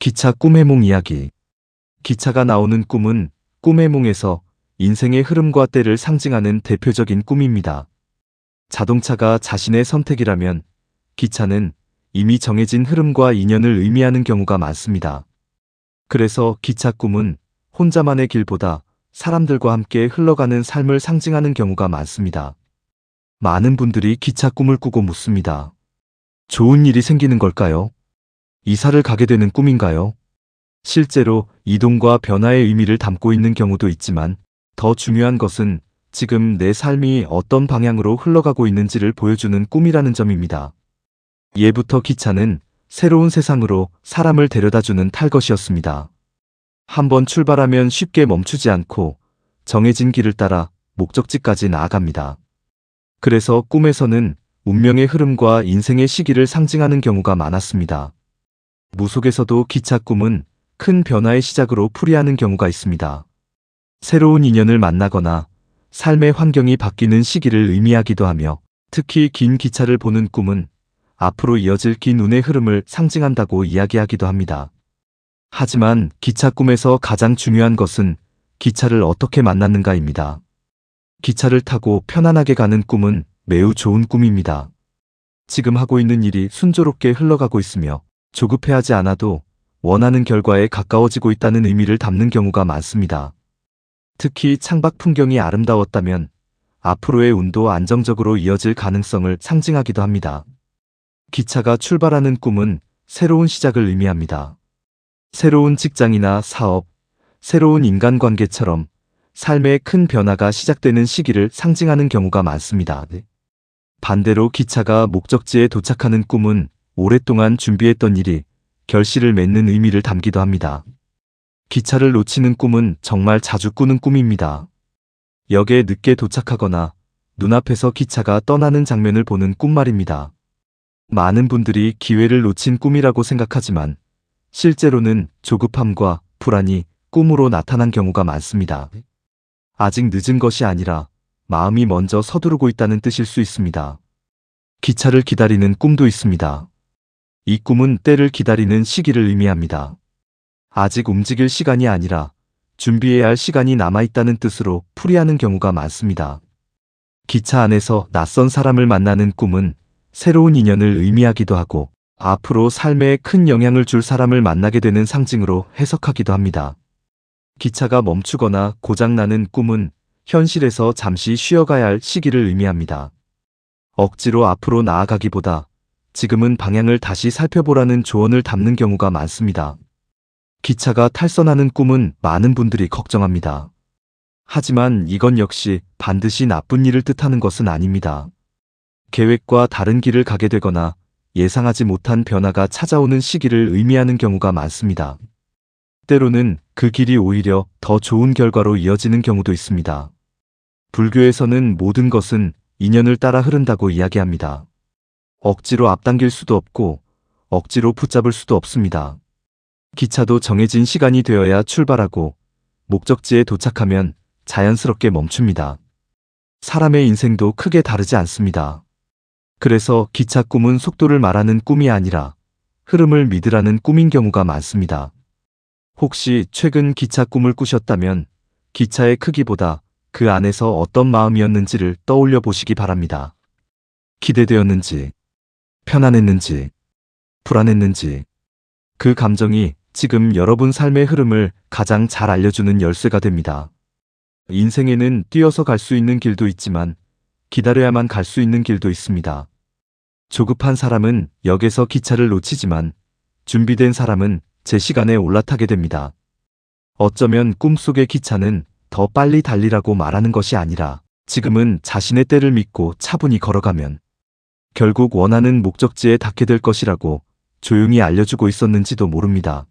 기차 꿈해몽 이야기. 기차가 나오는 꿈은 꿈해몽에서 인생의 흐름과 때를 상징하는 대표적인 꿈입니다. 자동차가 자신의 선택이라면 기차는 이미 정해진 흐름과 인연을 의미하는 경우가 많습니다. 그래서 기차 꿈은 혼자만의 길보다 사람들과 함께 흘러가는 삶을 상징하는 경우가 많습니다. 많은 분들이 기차 꿈을 꾸고 묻습니다. 좋은 일이 생기는 걸까요? 이사를 가게 되는 꿈인가요? 실제로 이동과 변화의 의미를 담고 있는 경우도 있지만 더 중요한 것은 지금 내 삶이 어떤 방향으로 흘러가고 있는지를 보여주는 꿈이라는 점입니다. 예부터 기차는 새로운 세상으로 사람을 데려다주는 탈것이었습니다. 한번 출발하면 쉽게 멈추지 않고 정해진 길을 따라 목적지까지 나아갑니다. 그래서 꿈에서는 운명의 흐름과 인생의 시기를 상징하는 경우가 많았습니다. 무속에서도 기차 꿈은 큰 변화의 시작으로 풀이하는 경우가 있습니다. 새로운 인연을 만나거나 삶의 환경이 바뀌는 시기를 의미하기도 하며 특히 긴 기차를 보는 꿈은 앞으로 이어질 긴 운의 흐름을 상징한다고 이야기하기도 합니다. 하지만 기차 꿈에서 가장 중요한 것은 기차를 어떻게 만났는가입니다. 기차를 타고 편안하게 가는 꿈은 매우 좋은 꿈입니다. 지금 하고 있는 일이 순조롭게 흘러가고 있으며 조급해하지 않아도 원하는 결과에 가까워지고 있다는 의미를 담는 경우가 많습니다. 특히 창밖 풍경이 아름다웠다면 앞으로의 운도 안정적으로 이어질 가능성을 상징하기도 합니다. 기차가 출발하는 꿈은 새로운 시작을 의미합니다. 새로운 직장이나 사업, 새로운 인간관계처럼 삶의 큰 변화가 시작되는 시기를 상징하는 경우가 많습니다. 반대로 기차가 목적지에 도착하는 꿈은 오랫동안 준비했던 일이 결실을 맺는 의미를 담기도 합니다. 기차를 놓치는 꿈은 정말 자주 꾸는 꿈입니다. 역에 늦게 도착하거나 눈앞에서 기차가 떠나는 장면을 보는 꿈 말입니다. 많은 분들이 기회를 놓친 꿈이라고 생각하지만 실제로는 조급함과 불안이 꿈으로 나타난 경우가 많습니다. 아직 늦은 것이 아니라 마음이 먼저 서두르고 있다는 뜻일 수 있습니다. 기차를 기다리는 꿈도 있습니다. 이 꿈은 때를 기다리는 시기를 의미합니다. 아직 움직일 시간이 아니라 준비해야 할 시간이 남아있다는 뜻으로 풀이하는 경우가 많습니다. 기차 안에서 낯선 사람을 만나는 꿈은 새로운 인연을 의미하기도 하고 앞으로 삶에 큰 영향을 줄 사람을 만나게 되는 상징으로 해석하기도 합니다. 기차가 멈추거나 고장나는 꿈은 현실에서 잠시 쉬어가야 할 시기를 의미합니다. 억지로 앞으로 나아가기보다 지금은 방향을 다시 살펴보라는 조언을 담는 경우가 많습니다. 기차가 탈선하는 꿈은 많은 분들이 걱정합니다. 하지만 이건 역시 반드시 나쁜 일을 뜻하는 것은 아닙니다. 계획과 다른 길을 가게 되거나 예상하지 못한 변화가 찾아오는 시기를 의미하는 경우가 많습니다. 때로는 그 길이 오히려 더 좋은 결과로 이어지는 경우도 있습니다. 불교에서는 모든 것은 인연을 따라 흐른다고 이야기합니다. 억지로 앞당길 수도 없고 억지로 붙잡을 수도 없습니다. 기차도 정해진 시간이 되어야 출발하고 목적지에 도착하면 자연스럽게 멈춥니다. 사람의 인생도 크게 다르지 않습니다. 그래서 기차 꿈은 속도를 말하는 꿈이 아니라 흐름을 믿으라는 꿈인 경우가 많습니다. 혹시 최근 기차 꿈을 꾸셨다면 기차의 크기보다 그 안에서 어떤 마음이었는지를 떠올려 보시기 바랍니다. 기대되었는지, 편안했는지, 불안했는지, 그 감정이 지금 여러분 삶의 흐름을 가장 잘 알려주는 열쇠가 됩니다. 인생에는 뛰어서 갈 수 있는 길도 있지만 기다려야만 갈 수 있는 길도 있습니다. 조급한 사람은 역에서 기차를 놓치지만 준비된 사람은 제 시간에 올라타게 됩니다. 어쩌면 꿈속의 기차는 더 빨리 달리라고 말하는 것이 아니라 지금은 자신의 때를 믿고 차분히 걸어가면 결국 원하는 목적지에 닿게 될 것이라고 조용히 알려주고 있었는지도 모릅니다.